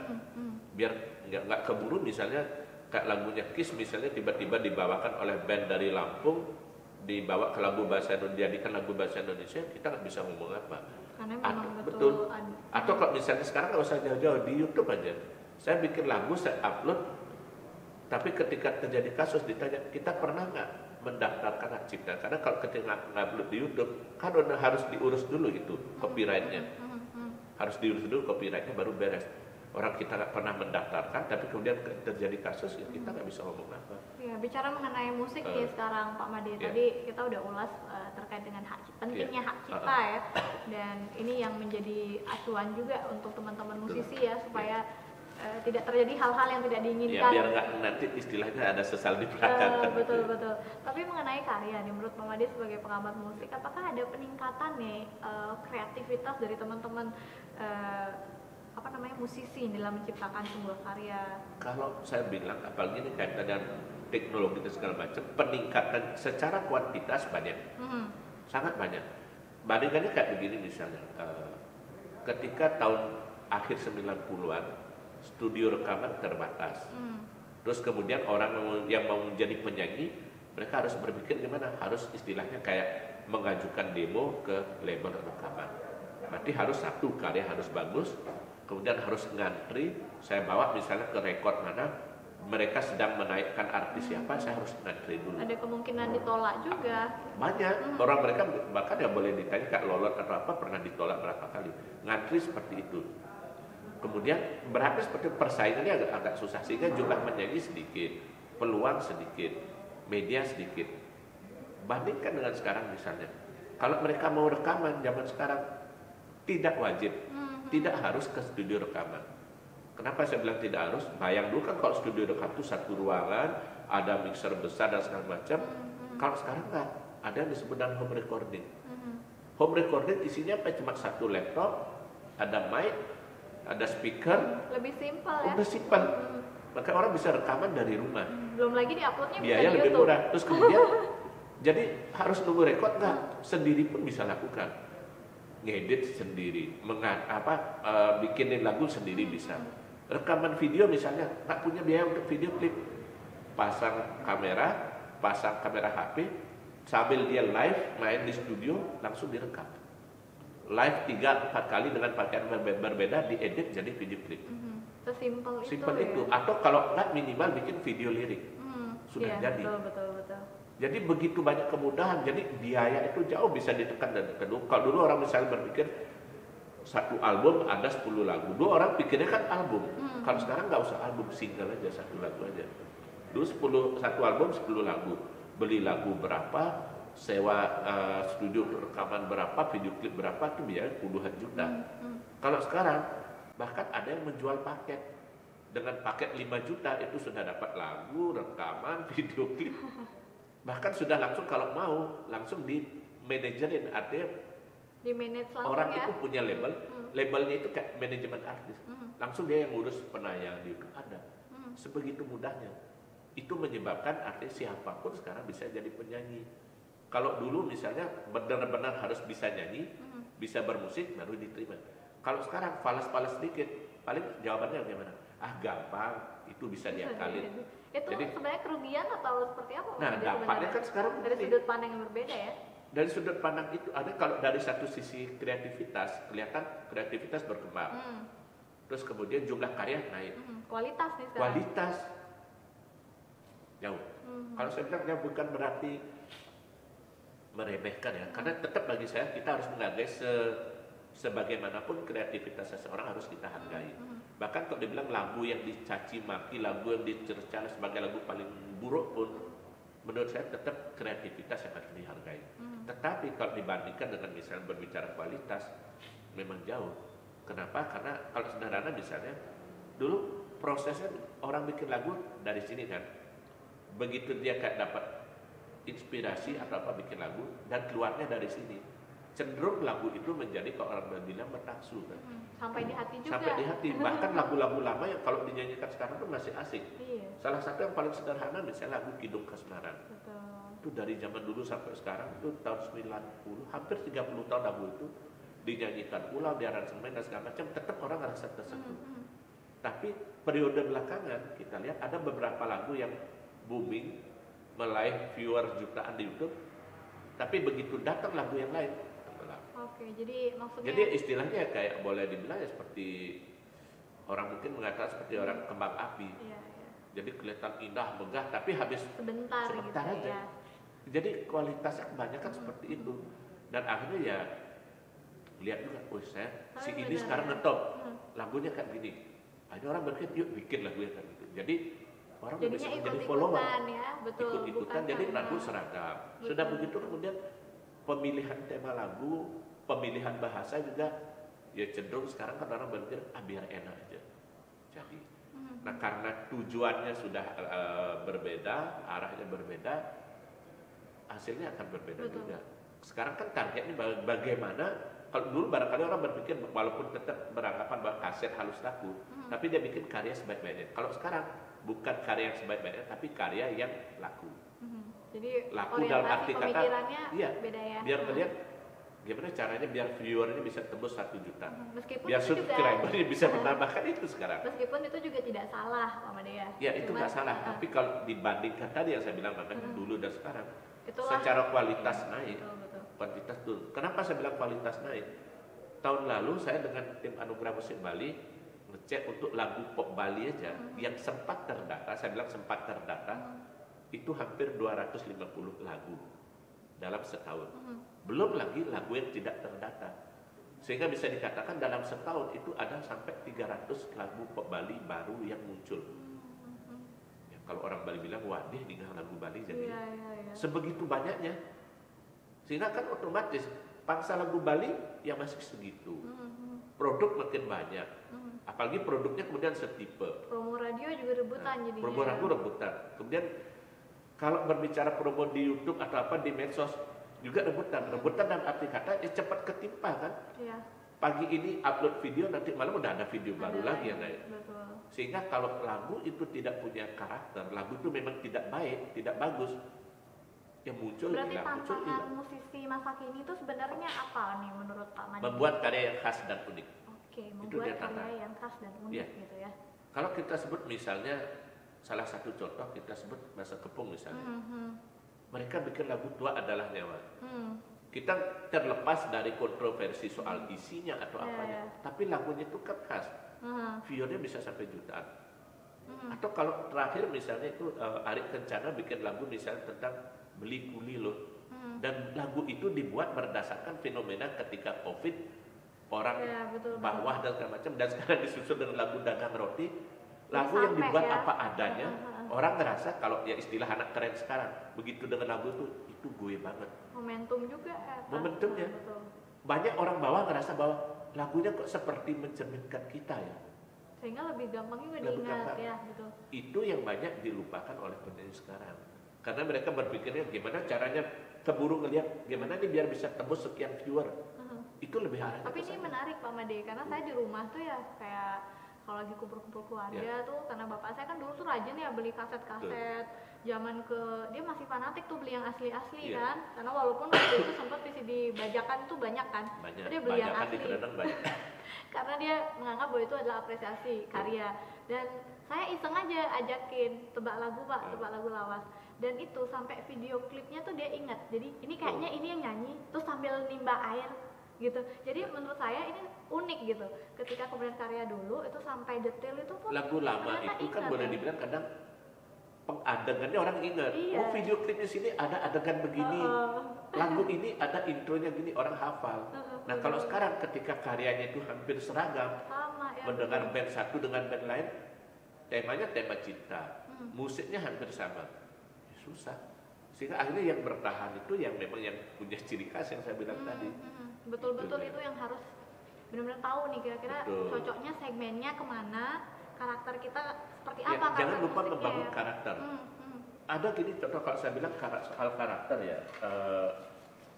biar nggak keburu misalnya kayak lagunya Kiss misalnya tiba-tiba dibawakan oleh band dari Lampung, dibawa ke lagu bahasa Indonesia, dijadikan lagu bahasa Indonesia, kita nggak bisa ngomong apa. Karena memang betul. Atau kalau misalnya sekarang nggak usah jauh-jauh, di YouTube aja, saya bikin lagu, saya upload, tapi ketika terjadi kasus ditanya, kita pernah nggak mendaftarkan hak cipta? Karena kalau ketika ngupload di YouTube, kan udah harus diurus dulu itu copyrightnya, harus diurus dulu copyrightnya baru beres. Orang kita nggak pernah mendaftarkan, tapi kemudian terjadi kasus, ya kita nggak bisa ngomong apa. Ya, bicara mengenai musik nih sekarang Pak Made, tadi kita udah ulas terkait dengan pentingnya hak cipta ya, dan ini yang menjadi acuan juga untuk teman-teman musisi ya, supaya tidak terjadi hal-hal yang tidak diinginkan. Ya, biar nggak nanti istilahnya ada sesal di belakang. Betul. Tapi mengenai karya nih, menurut Pak Made sebagai pengamat musik, apakah ada peningkatan nih kreativitas dari teman-teman musisi dalam menciptakan sebuah karya? Kalau saya bilang, apalagi ini kaitan dengan teknologi dan segala macam, peningkatan secara kuantitas banyak, sangat banyak. Bandingannya kayak begini misalnya, ketika tahun akhir 90-an, studio rekaman terbatas. Terus kemudian orang yang mau menjadi penyanyi, mereka harus berpikir gimana, harus istilahnya kayak mengajukan demo ke label rekaman. Berarti harus satu karya harus bagus, kemudian harus ngantri. Saya bawa misalnya ke rekor mana, mereka sedang menaikkan artis siapa, saya harus ngantri dulu. Ada kemungkinan ditolak juga. Banyak, orang mereka bahkan yang boleh ditanya kayak lolot atau apa, pernah ditolak berapa kali. Ngantri seperti itu. Kemudian berarti seperti persaingannya agak susah, sehingga jumlah penyanyi sedikit, peluang sedikit, media sedikit. Bandingkan dengan sekarang misalnya, kalau mereka mau rekaman zaman sekarang tidak wajib, tidak harus ke studio rekaman. Kenapa saya bilang tidak harus? Bayang dulu kan kalau studio rekaman itu satu ruangan, ada mixer besar dan segala macam. Kalau sekarang enggak, ada yang disebut dengan home recording. Home recording isinya apa? Cuma satu laptop, ada mic, ada speaker, lebih simpel ya. Lebih simpel. Maka orang bisa rekaman dari rumah. Belum lagi di-uploadnya bisa biaya di lebih YouTube. murah. Terus kemudian jadi harus nunggu rekod enggak? Sendiri pun bisa lakukan. Ngedit sendiri, bikinin lagu sendiri bisa. Rekaman video misalnya tak punya biaya untuk video klip, pasang kamera HP, sambil dia live main di studio langsung direkam. Live 3-4 kali dengan pakaian berbeda, diedit jadi video klip. Sesimpel itu. Simpel itu. Atau kalau nggak minimal bikin video lirik. Sudah jadi. Betul. Jadi begitu banyak kemudahan. Jadi biaya itu jauh bisa ditekan dan ditekan. Kalau dulu orang misalnya berpikir satu album ada 10 lagu. Dulu orang pikirnya kan album. Kalau sekarang nggak usah album, single aja, satu lagu aja. Dulu satu album 10 lagu. Beli lagu berapa, sewa studio rekaman berapa, video klip berapa, itu biaya puluhan juta. Kalau sekarang bahkan ada yang menjual paket. Dengan paket 5 juta itu sudah dapat lagu, rekaman, video klip. Bahkan sudah langsung kalau mau langsung di manajerin, artinya di manage langsung orang ya. itu punya label, labelnya itu kayak manajemen artis. Langsung dia yang ngurus penayang di YouTube ada. Sebegitu mudahnya. Itu menyebabkan artis siapapun sekarang bisa jadi penyanyi. Kalau dulu misalnya benar-benar harus bisa nyanyi, bisa bermusik baru diterima. Kalau sekarang falas-falas sedikit, paling jawabannya bagaimana? Gampang, itu bisa diakalin. Itu jadi, sebenarnya kerugian atau seperti apa? Nah, dampaknya kan sekarang dari sudut pandang yang berbeda ya. Dari sudut pandang itu ada, kalau dari satu sisi kreativitas, kelihatan kreativitas berkembang. Terus kemudian jumlah karya naik. Kualitas nih sekarang. Kualitas jauh. Kalau saya bilang bukan berarti meremehkan ya, karena tetap bagi saya kita harus menghargai sebagaimanapun kreativitas seseorang harus kita hargai. Bahkan kalau dibilang lagu yang dicaci maki, lagu yang dicerca sebagai lagu paling buruk pun menurut saya tetap kreativitas yang harus dihargai. Tetapi kalau dibandingkan dengan misalnya berbicara kualitas, memang jauh. Kenapa? Karena kalau sederhana misalnya, dulu prosesnya orang bikin lagu dari sini kan. Begitu dia kayak dapat inspirasi atau apa bikin lagu dan keluarnya dari sini, cenderung lagu itu menjadi kalau orang bilang bertaksu kan. Sampai di hati juga. Sampai di hati. Bahkan lagu-lagu lama yang kalau dinyanyikan sekarang itu masih asik. Iya. Salah satu yang paling sederhana misalnya lagu Kidung Kasmaran. Betul. Itu dari zaman dulu sampai sekarang itu tahun 90, hampir 30 tahun lagu itu dinyanyikan ulang, di aransemen dan segala macam, tetap orang ngerasa tersentuh. Tapi periode belakangan kita lihat ada beberapa lagu yang booming, meraih viewer jutaan di YouTube, tapi begitu datang lagu yang lain tenggelam. Oke, jadi maksudnya Istilahnya kayak boleh dibilang ya seperti orang mungkin mengatakan seperti orang kembang api. Iya. Jadi kelihatan indah, megah, tapi habis sebentar gitu aja. ya. Jadi kualitasnya kebanyakan seperti itu. Dan akhirnya ya lihat juga, si ini sekarang ngetop, lagunya kayak gini. Akhirnya orang berpikir, yuk bikin lagu yang kayak gitu. Jadi orang bisa jadi follower, ya, betul. Ikut-ikutan, jadi lagu seragam. Betul. Sudah begitu kemudian pemilihan tema lagu, pemilihan bahasa juga ya cenderung sekarang kan orang berpikir biar enak aja. Jadi, nah karena tujuannya sudah berbeda, arahnya berbeda, hasilnya akan berbeda juga. Sekarang kan targetnya bagaimana. Kalau dulu barangkali orang berpikir walaupun tetap beranggapan bahwa kaset halus laku, tapi dia bikin karya sebaik-baiknya. Kalau sekarang bukan karya yang sebaik-baiknya, tapi karya yang laku. Jadi laku dalam arti kata, iya, beda ya. Biar melihat gimana caranya biar viewernya bisa tembus 1 juta. Meskipun biar subscribernya bisa menambahkan itu sekarang. Meskipun itu juga tidak salah, Pak Madea. Ya itu nggak salah, tapi kalau dibandingkan tadi yang saya bilang bahkan dulu dan sekarang, secara kualitas naik. Betul. Kualitas turun. Kenapa saya bilang kualitas naik? Tahun lalu saya dengan tim Anugerah Musik Bali ngecek untuk lagu pop Bali aja yang sempat terdata, saya bilang sempat terdata, itu hampir 250 lagu dalam setahun. Belum lagi lagu yang tidak terdata. Sehingga bisa dikatakan dalam setahun itu ada sampai 300 lagu pop Bali baru yang muncul. Ya, kalau orang Bali bilang, wah dia tinggal lagu Bali jadi sebegitu banyaknya. Sehingga kan otomatis pangsa lagu Bali yang masih segitu, produk makin banyak, apalagi produknya kemudian setipe. Promo radio juga rebutan jadinya. Promo radio rebutan. Kemudian kalau berbicara promo di YouTube atau apa di medsos juga rebutan. Rebutan dalam arti kata cepat ketimpa kan. Iya. Pagi ini upload video, nanti malam udah ada video baru lagi yang naik. Betul. Sehingga kalau lagu itu tidak punya karakter, lagu itu memang tidak baik, tidak bagus, yang muncul berarti hilang, tantangan musisi masa kini itu sebenarnya apa nih menurut Pak Madi? Membuat karya yang khas dan unik. Oke, membuat karya yang khas dan unik gitu ya. Kalau kita sebut misalnya salah satu contoh kita sebut Masa Kepung misalnya. Mereka bikin lagu Tua Adalah Nyawa. Kita terlepas dari kontroversi soal isinya atau apanya, tapi lagunya itu kan khas. View-nya bisa sampai jutaan. Atau kalau terakhir misalnya itu Arik Kencana bikin lagu misalnya tentang beli kuli loh, dan lagu itu dibuat berdasarkan fenomena ketika COVID, orang bawah dan segala macam, dan sekarang disusul dengan lagu Dagang Roti, lagu yang dibuat apa adanya. Orang ngerasa kalau ya istilah anak keren sekarang, begitu dengan lagu itu gue banget. Momentum juga ya. Momentumnya. Banyak orang bawah ngerasa bahwa lagunya kok seperti mencerminkan kita ya. Sehingga lebih gampang juga diingat ya, betul. Itu yang banyak dilupakan oleh penyanyi sekarang. Karena mereka berpikirnya gimana caranya keburu ngelihat gimana nih biar bisa tembus sekian viewer. Itu lebih arahnya. Tapi ini menarik Pak Made, karena saya di rumah tuh ya kayak kalau lagi kumpul-kumpul keluarga tuh, karena bapak saya kan dulu tuh rajin ya beli kaset-kaset. Zaman dia masih fanatik tuh beli yang asli-asli kan. Karena walaupun waktu itu sempat bisa dibajakan itu banyak kan. Dia beli yang asli. Karena dia menganggap bahwa itu adalah apresiasi karya. Dan saya iseng aja ajakin tebak lagu Pak, tebak lagu lawas. Dan itu sampai video klipnya tuh dia ingat. Jadi ini kayaknya ini yang nyanyi, terus sambil nimba air gitu. Jadi menurut saya ini unik gitu. Ketika kemudian karya dulu itu sampai detail itu pun lagu lama itu kan boleh dibilang kadang pengadegannya orang ingat. Oh video klipnya sini ada adegan begini. Lagu ini ada intronya gini, orang hafal. Nah kalau sekarang ketika karyanya itu hampir seragam, sama, ya, mendengar band satu dengan band lain, temanya tema cinta, musiknya hampir sama, susah. Sehingga akhirnya yang bertahan itu yang memang yang punya ciri khas yang saya bilang tadi. Betul-betul itu yang harus benar-benar tahu nih kira-kira cocoknya segmennya kemana, karakter kita seperti apa. Jangan lupa membangun karakter. Ada gini contoh kalau saya bilang soal karakter ya,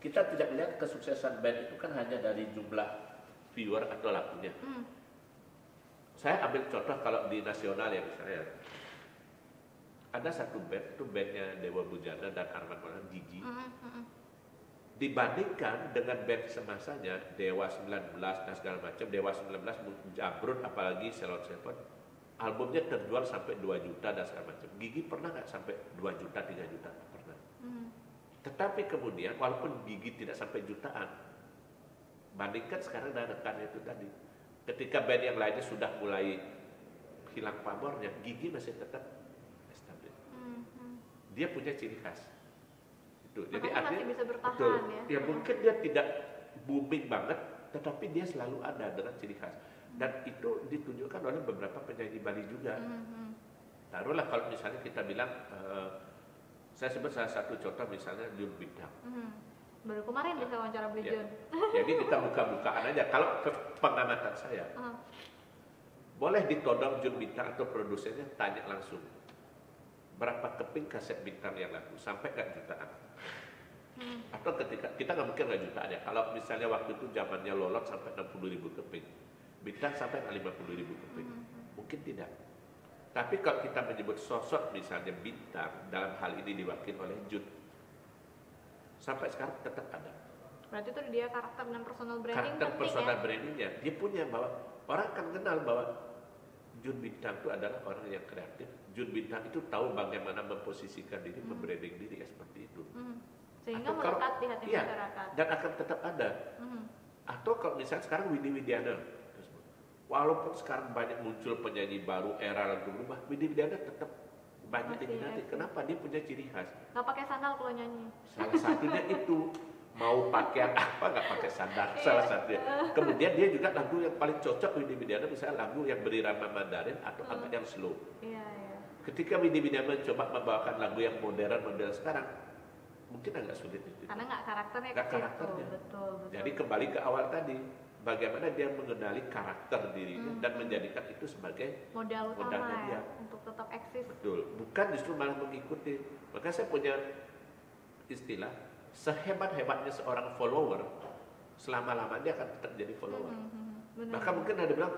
kita tidak melihat kesuksesan band itu kan hanya dari jumlah viewer atau lagunya. Saya ambil contoh kalau di nasional ya misalnya, ada satu band, itu bandnya Dewa Bujana dan Arman Maulana, Gigi. Dibandingkan dengan band semasanya, Dewa 19 dan segala macam, Dewa 19 Jamrud apalagi Ceylon Seven, albumnya terjual sampai 2 juta dan segala macam. Gigi pernah nggak sampai 2 juta, 3 juta? Pernah. Tetapi kemudian walaupun Gigi tidak sampai jutaan, bandingkan sekarang dengan rekannya itu tadi. Ketika band yang lainnya sudah mulai hilang pamornya, Gigi masih tetap stabil. Dia punya ciri khas. Itu. Jadi artinya masih bisa bertahan betul, ya. Ya mungkin dia tidak booming banget, tetapi dia selalu ada dengan ciri khas. Dan itu ditunjukkan oleh beberapa penyanyi Bali juga. Taruhlah kalau misalnya kita bilang, saya sebut salah satu contoh misalnya Jun Bintang. Baru kemarin bisa wawancara beli Jun. Jadi kita buka-bukaan aja. Kalau pengamatan saya, boleh ditodong Jun Bintang atau produsennya tanya langsung, berapa keping kaset Bintang yang laku, sampai nggak jutaan? Atau ketika kita nggak mungkin nggak jutaan ya. Kalau misalnya waktu itu zamannya Lolot sampai 60.000 keping, Bintang sampai 50.000 keping, mungkin tidak. Tapi kalau kita menyebut sosok misalnya Bintang, dalam hal ini diwakili oleh Jun, sampai sekarang tetap ada. Berarti itu dia karakter dan personal branding. Karakter personal brandingnya, dia punya bahwa orang akan kenal bahwa Jun Bintang itu adalah orang yang kreatif. Jun Bintang itu tahu bagaimana memposisikan diri, membranding diri ya seperti itu. Sehingga melekat di hati masyarakat. Dan akan tetap ada. Atau kalau misalnya sekarang Widi Widiana, walaupun sekarang banyak muncul penyanyi baru era lagu berubah, Widi Widiana tetap banyak diminati. Kenapa? Dia punya ciri khas. Nggak pakai sandal kalau nyanyi. Salah satunya itu, mau pakaian apa nggak pakai sandal, salah satunya. Kemudian dia juga lagu yang paling cocok Widi Widiana, misalnya lagu yang berirama Mandarin atau agak yang slow. Ketika Widi Widiana mencoba membawakan lagu yang modern sekarang, mungkin agak sulit itu. Karena nggak karakternya. Betul. Jadi kembali ke awal tadi, bagaimana dia mengenali karakter dirinya dan menjadikan itu sebagai modal utama dia untuk tetap eksis. Betul, bukan justru malah mengikuti. Maka saya punya istilah, sehebat-hebatnya seorang follower, selama-lamanya akan tetap jadi follower. Maka mungkin ada bilang,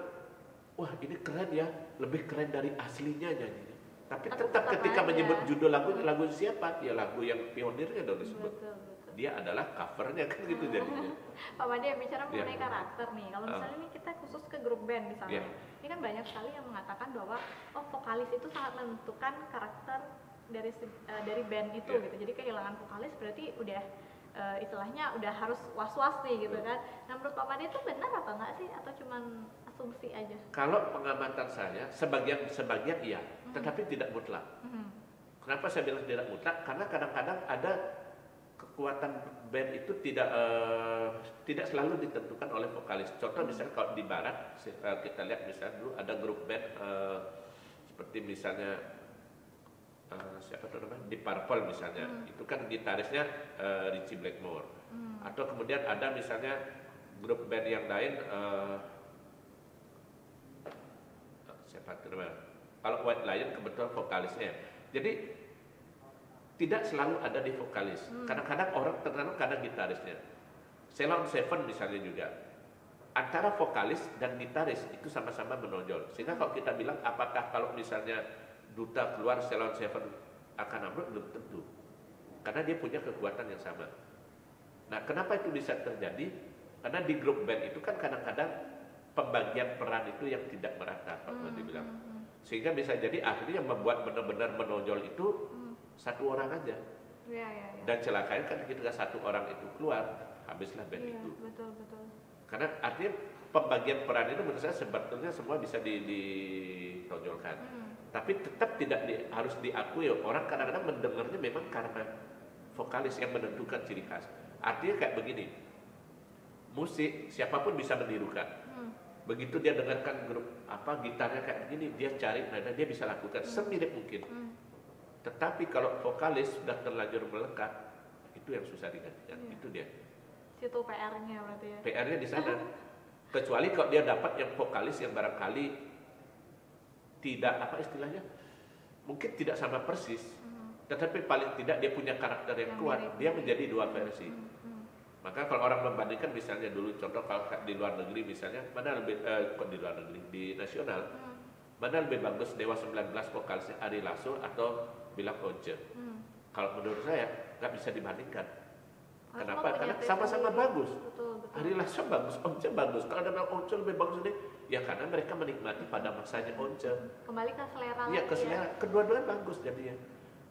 wah ini keren ya, lebih keren dari aslinya nyanyinya. Tapi tetap ketika menyebut judul lagu siapa? Ya lagu yang pionirnya dong disebut. Betul. Dia adalah covernya kan gitu jadinya. Pak Made bicara mengenai karakter nih. Kalau misalnya ini kita khusus ke grup band misalnya. Ini kan banyak sekali yang mengatakan bahwa vokalis itu sangat menentukan karakter dari band itu gitu. Jadi kehilangan vokalis berarti udah istilahnya udah harus was-was nih gitu kan. Nah menurut Pak Made itu benar apa enggak sih atau cuman asumsi aja? Kalau pengamatan saya sebagian iya, tetapi tidak mutlak. Kenapa saya bilang tidak mutlak? Karena kadang-kadang ada kekuatan band itu tidak selalu ditentukan oleh vokalis. Contoh misalnya kalau di barat kita lihat misalnya dulu ada grup band seperti misalnya siapa tuh namanya Deep Purple misalnya, itu kan gitarisnya Ritchie Blackmore. Atau kemudian ada misalnya grup band yang lain siapa tuh namanya, kalau White Lion kebetulan vokalisnya. Jadi tidak selalu ada di vokalis. Kadang-kadang orang terkenal karena gitarisnya. Ceylon Seven misalnya juga, antara vokalis dan gitaris itu sama-sama menonjol. Sehingga kalau kita bilang apakah kalau misalnya Duta keluar Ceylon Seven akan ambruk, belum tentu. Karena dia punya kekuatan yang sama. Nah, kenapa itu bisa terjadi? Karena di grup band itu kan kadang-kadang pembagian peran itu yang tidak merata, kalau dibilang. Sehingga bisa jadi akhirnya yang membuat benar-benar menonjol itu satu orang aja. Dan celakanya kan ketika satu orang itu keluar, habislah band itu. Betul. Karena artinya pembagian peran itu menurut saya sebetulnya semua bisa ditonjolkan. Tapi tetap tidak harus diakui. Orang kadang-kadang mendengarnya memang karena vokalis yang menentukan ciri khas. Artinya kayak begini, musik siapapun bisa menirukan. Begitu dia dengarkan grup gitarnya kayak begini, dia cari nada, dia bisa lakukan semirip mungkin. Tetapi kalau vokalis sudah terlanjur melekat, itu yang susah digantikan. Itu dia. Situ PR-nya berarti ya. PR-nya di sana. Kecuali kalau dia dapat yang vokalis yang barangkali tidak apa istilahnya, mungkin tidak sama persis, tetapi paling tidak dia punya karakter yang kuat, dia menjadi dua versi. Maka kalau orang membandingkan misalnya dulu contoh kalau di luar negeri misalnya, mana lebih di luar negeri, di nasional, mana lebih bagus Dewa 19 vokalisnya Ari Lasso atau Bilang Once? Kalau menurut saya nggak bisa dibandingkan. Kenapa? Karena sama-sama bagus. Ari Lasso bagus, Once bagus. Kalau ada bilang Once lebih bagus ini, ya karena mereka menikmati pada masanya Once. Kembali ke selera. Iya, ke selera. Kedua-duanya bagus jadinya.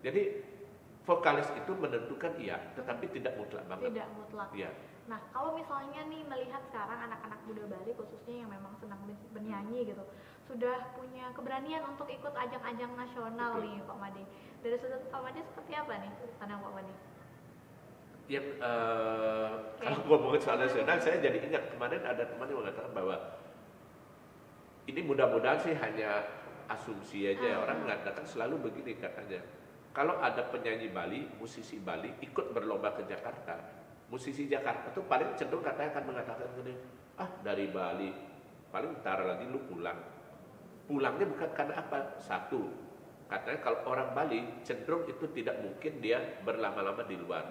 Jadi vokalis itu menentukan iya, tetapi tidak mutlak banget. Tidak mutlak. Iya. Nah, kalau misalnya nih melihat sekarang anak-anak muda Bali khususnya yang memang senang bernyanyi gitu, sudah punya keberanian untuk ikut ajang-ajang nasional. Betul. Nih Pak Made. Dari sudut Pak Made seperti apa nih pandang Pak Made? Ya, kalau ngomongin soal nasional, saya jadi ingat kemarin ada teman yang mengatakan bahwa ini mudah-mudahan sih hanya asumsi aja. Orang mengatakan selalu begini katanya. Kalau ada penyanyi Bali, musisi Bali ikut berlomba ke Jakarta, musisi Jakarta tuh paling cenderung katanya akan mengatakan gini, dari Bali, paling bentar lagi lu pulang. Pulangnya bukan karena apa? Satu, katanya kalau orang Bali cenderung itu tidak mungkin dia berlama-lama di luar.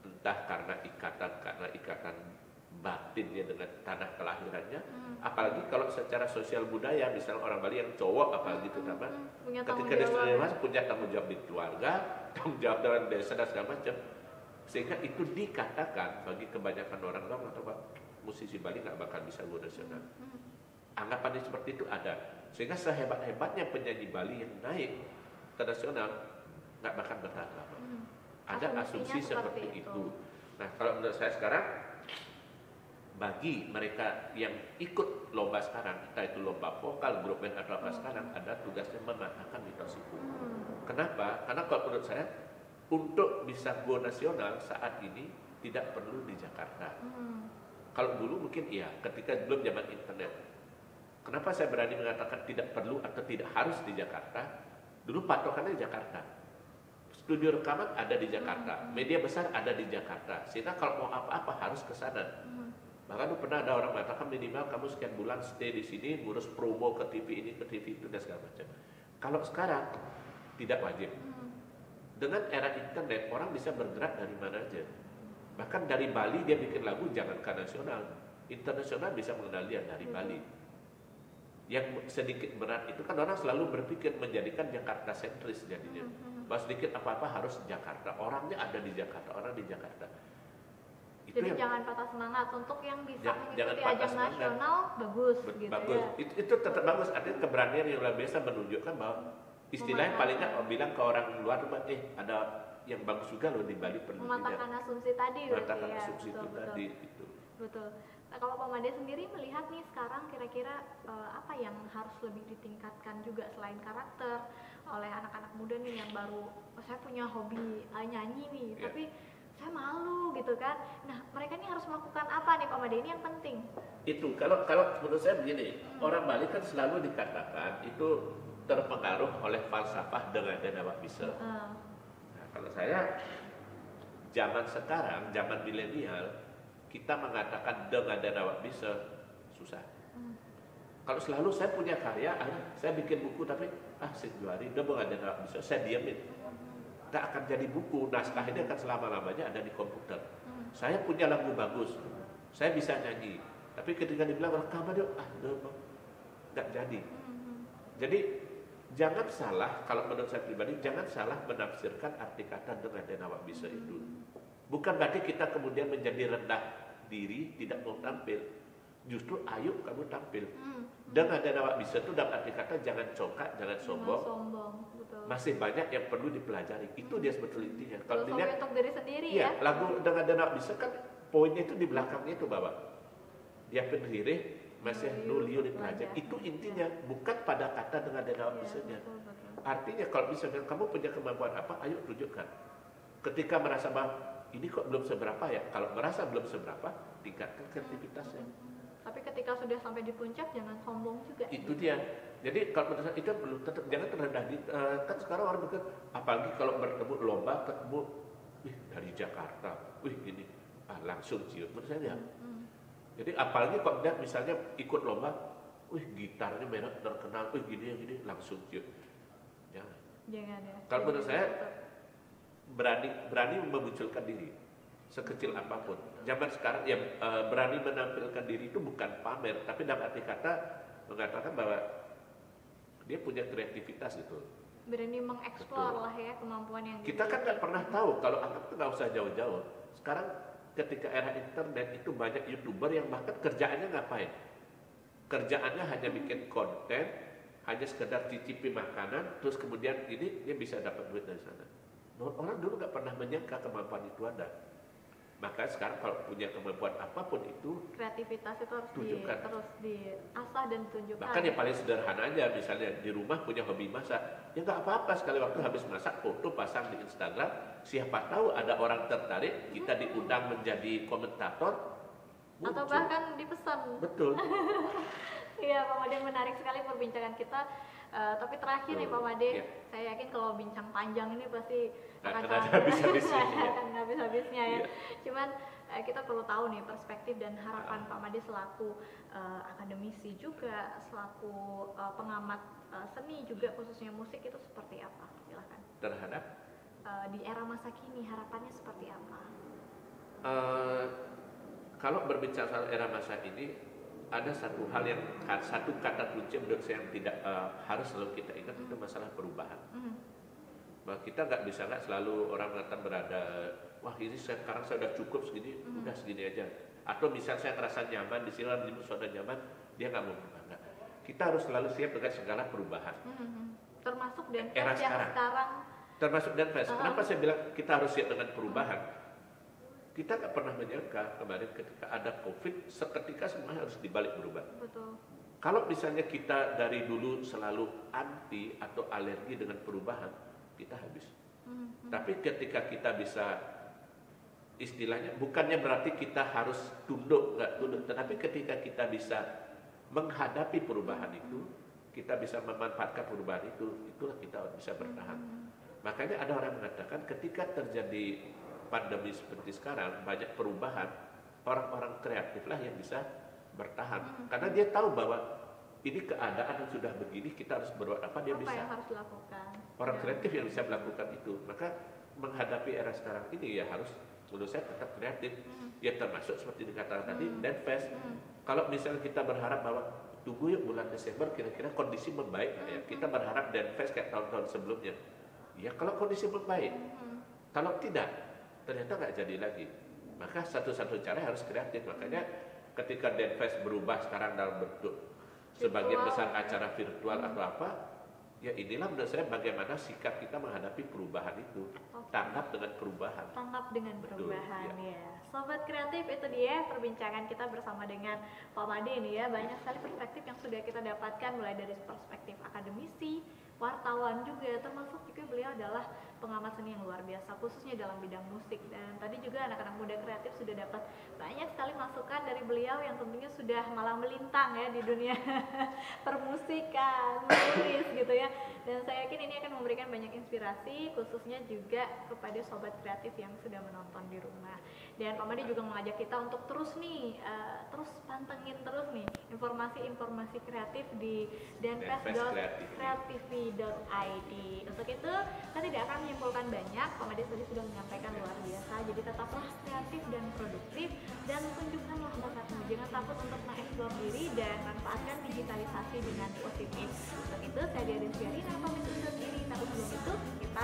Entah karena ikatan batinnya dengan tanah kelahirannya, apalagi kalau secara sosial budaya, misalnya orang Bali yang cowok apalagi itu nama, ketika dia sudah dewasa punya tanggung jawab di keluarga, tanggung jawab dengan desa dan segala macam, sehingga itu dikatakan bagi kebanyakan orang atau musisi Bali nggak bakal bisa go nasional. Anggapannya seperti itu ada, sehingga sehebat-hebatnya penyanyi Bali yang naik ke nasional nggak bakal bertahan lama. Ada asumsi seperti itu. Nah, kalau menurut saya sekarang, bagi mereka yang ikut lomba sekarang, entah itu lomba vokal, grup band atau apa sekarang, ada tugasnya mematahkan mitos itu. Kenapa? Karena kalau menurut saya, untuk bisa go nasional saat ini tidak perlu di Jakarta. Kalau dulu mungkin iya, ketika belum zaman internet. Kenapa saya berani mengatakan tidak perlu atau tidak harus di Jakarta? Dulu patokannya di Jakarta. Studio rekaman ada di Jakarta, media besar ada di Jakarta. Sehingga kalau mau apa-apa harus ke sana. Bahkan pernah ada orang mengatakan minimal kamu sekian bulan stay di sini, ngurus promo ke TV ini, ke TV itu dan segala macam. Kalau sekarang tidak wajib. Dengan era internet orang bisa bergerak dari mana aja. Bahkan dari Bali dia bikin lagu jangankan nasional, internasional bisa mengenal dia dari Bali. Yang sedikit berat itu kan orang selalu berpikir menjadikan Jakarta sentris jadinya. Bahwa sedikit apa-apa harus Jakarta, orangnya ada di Jakarta, orang di Jakarta. Jadi jangan patah semangat untuk yang bisa mengikuti ajang nasional, bagus gitu bagus. Ya. Itu tetap bagus, artinya keberanian yang luar biasa menunjukkan bahwa istilahnya paling nggak bilang ke orang luar, ada yang bagus juga loh di Bali, perlu mematahkan asumsi tadi. Mematahkan ya. asumsi itu tadi. Itu. Betul. Nah, kalau Pak Made sendiri melihat nih sekarang kira-kira apa yang harus lebih ditingkatkan juga selain karakter oleh anak-anak muda nih yang baru, saya punya hobi nyanyi nih, tapi saya malu gitu kan. Nah, mereka ini harus melakukan apa nih Pak Made, ini yang penting? Itu kalau menurut saya begini, orang Bali kan selalu dikatakan itu terpengaruh oleh falsafah dengan dan awak bisa. Nah, kalau saya zaman sekarang, zaman milenial, kita mengatakan dengan dan awak bisa susah. Kalau selalu saya punya karya, saya bikin buku tapi sejuari udah dengan dan awak bisa, saya diamin. Nggak akan jadi buku, naskah ini akan selama-lamanya ada di komputer. Saya punya lagu bagus, saya bisa nyanyi, tapi ketika dibilang rekaman dia, nggak jadi. Jadi jangan salah, kalau menurut saya pribadi, jangan salah menafsirkan arti kata dengan dan awak bisa itu. Bukan berarti kita kemudian menjadi rendah diri, tidak mau tampil. Justru ayo kamu tampil. Dengan dan awak bisa itu dalam arti kata jangan congkak, jangan sombong. Betul. Masih banyak yang perlu dipelajari. Itu dia sebetulnya intinya. Kalau dilihat untuk diri sendiri ya, lagu dengan dan awak bisa kan poinnya itu di belakangnya itu Bapak. Dia pendiri masih nuliu dipelajari. Itu intinya, bukan pada kata dengan dan awak bisanya. Artinya kalau misalnya kamu punya kemampuan apa, ayo tunjukkan. Ketika merasa bahwa ini kok belum seberapa ya, kalau merasa belum seberapa, tingkatkan kreativitasnya. Tapi ketika sudah sampai di puncak jangan sombong juga. Itu dia. Jadi kalau menurut saya itu perlu tetap jangan terendah di kan sekarang orang berkata apalagi kalau bertemu lomba ketemu dari Jakarta, gini langsung ciut menurut saya. Jadi apalagi kalau dia misalnya ikut lomba, gitarnya merek terkenal, gini langsung ciut. Jangan ya. Kalau menurut saya berani memunculkan diri sekecil apapun. Zaman sekarang yang berani menampilkan diri itu bukan pamer, tapi dalam arti kata mengatakan bahwa dia punya kreativitas gitu. Berani mengeksplor lah ya kemampuan yang kita kan nggak pernah tahu. Kalau anggap itu nggak usah jauh-jauh. Sekarang ketika era internet itu banyak YouTuber yang bahkan kerjaannya ngapain? Kerjaannya hanya bikin konten, hanya sekedar cicipi makanan, terus kemudian ini dia bisa dapat duit dari sana. Orang dulu nggak pernah menyangka kemampuan itu ada. Maka sekarang kalau punya kemampuan apapun itu, kreativitas itu harus terus diasah dan tunjukkan. Bahkan yang paling sederhana aja, misalnya di rumah punya hobi masak, ya nggak apa-apa sekali waktu habis masak foto pasang di Instagram. Siapa tahu ada orang tertarik, kita diundang menjadi komentator, muncul. Atau bahkan dipesan. Betul. Iya Pak Made, menarik sekali perbincangan kita. Tapi terakhir nih Pak Made, saya yakin kalau bincang panjang ini pasti akan habis-habisnya ya. Cuman kita perlu tahu nih perspektif dan harapan Pak Made selaku akademisi juga, selaku pengamat seni juga khususnya musik itu seperti apa? Silakan. Terhadap di era masa kini harapannya seperti apa? Kalau berbicara soal era masa ini, ada satu kata kunci menurut saya yang tidak harus selalu kita ingat, itu masalah perubahan. Bahwa kita nggak selalu orang mengatakan berada, wah ini sekarang saya udah cukup segini, udah segini aja. Atau misalnya saya ngerasa nyaman di sini, orang sudah nyaman, dia nggak mau berubah. Enggak. Kita harus selalu siap dengan segala perubahan. Termasuk dan era sekarang. Termasuk dan Kenapa saya bilang kita harus siap dengan perubahan? Kita nggak pernah menyangka kemarin ketika ada COVID, seketika semua harus dibalik berubah. Betul. Kalau misalnya kita dari dulu selalu anti atau alergi dengan perubahan, kita habis. Tapi ketika kita bisa, istilahnya bukannya berarti kita harus tunduk, nggak tunduk, tetapi ketika kita bisa menghadapi perubahan itu, kita bisa memanfaatkan perubahan itu, itulah kita bisa bertahan. Makanya ada orang mengatakan ketika terjadi pandemi seperti sekarang, banyak perubahan, orang-orang kreatiflah yang bisa bertahan. Karena dia tahu bahwa ini keadaan yang sudah begini, kita harus berbuat apa, dia bisa. Yang harus dilakukan. Orang kreatif yang bisa melakukan itu. Maka menghadapi era sekarang ini ya harus, menurut saya tetap kreatif. Ya termasuk seperti dikatakan tadi, Denfest. Kalau misalnya kita berharap bahwa tunggu yuk bulan Desember kira-kira kondisi membaik, ya kita berharap Denfest kayak tahun-tahun sebelumnya. Ya kalau kondisi membaik. Kalau tidak, ternyata nggak jadi lagi. Maka satu-satu cara harus kreatif. Makanya ketika Denfest berubah sekarang dalam bentuk sebagian besar acara virtual atau apa, ya inilah menurut saya bagaimana sikap kita menghadapi perubahan itu. Tanggap dengan perubahan. Tanggap dengan perubahan. Betul, ya. Sobat kreatif, itu dia perbincangan kita bersama dengan Pak Made ini ya. Banyak sekali perspektif yang sudah kita dapatkan, mulai dari perspektif akademisi, wartawan juga, termasuk juga beliau adalah pengamat seni yang luar biasa khususnya dalam bidang musik. Dan tadi juga anak-anak muda kreatif sudah dapat banyak sekali masukan dari beliau yang tentunya sudah malang melintang ya di dunia permusikan, menulis gitu ya. Dan saya yakin ini akan memberikan banyak inspirasi khususnya juga kepada sobat kreatif yang sudah menonton di rumah. Dan Pak Made juga mengajak kita untuk terus nih terus pantengin terus nih informasi-informasi kreatif di denfest.creativity.id. Untuk itu saya tidak akan menyimpulkan banyak, Pak Made tadi sudah menyampaikan luar biasa. Jadi tetaplah kreatif dan produktif dan tunjukkanlah bakatmu. Jangan takut untuk mengeksplor diri dan manfaatkan digitalisasi dengan positif. Untuk itu saya Dian Fiarina pamit undur diri. Tapi sebelum itu kita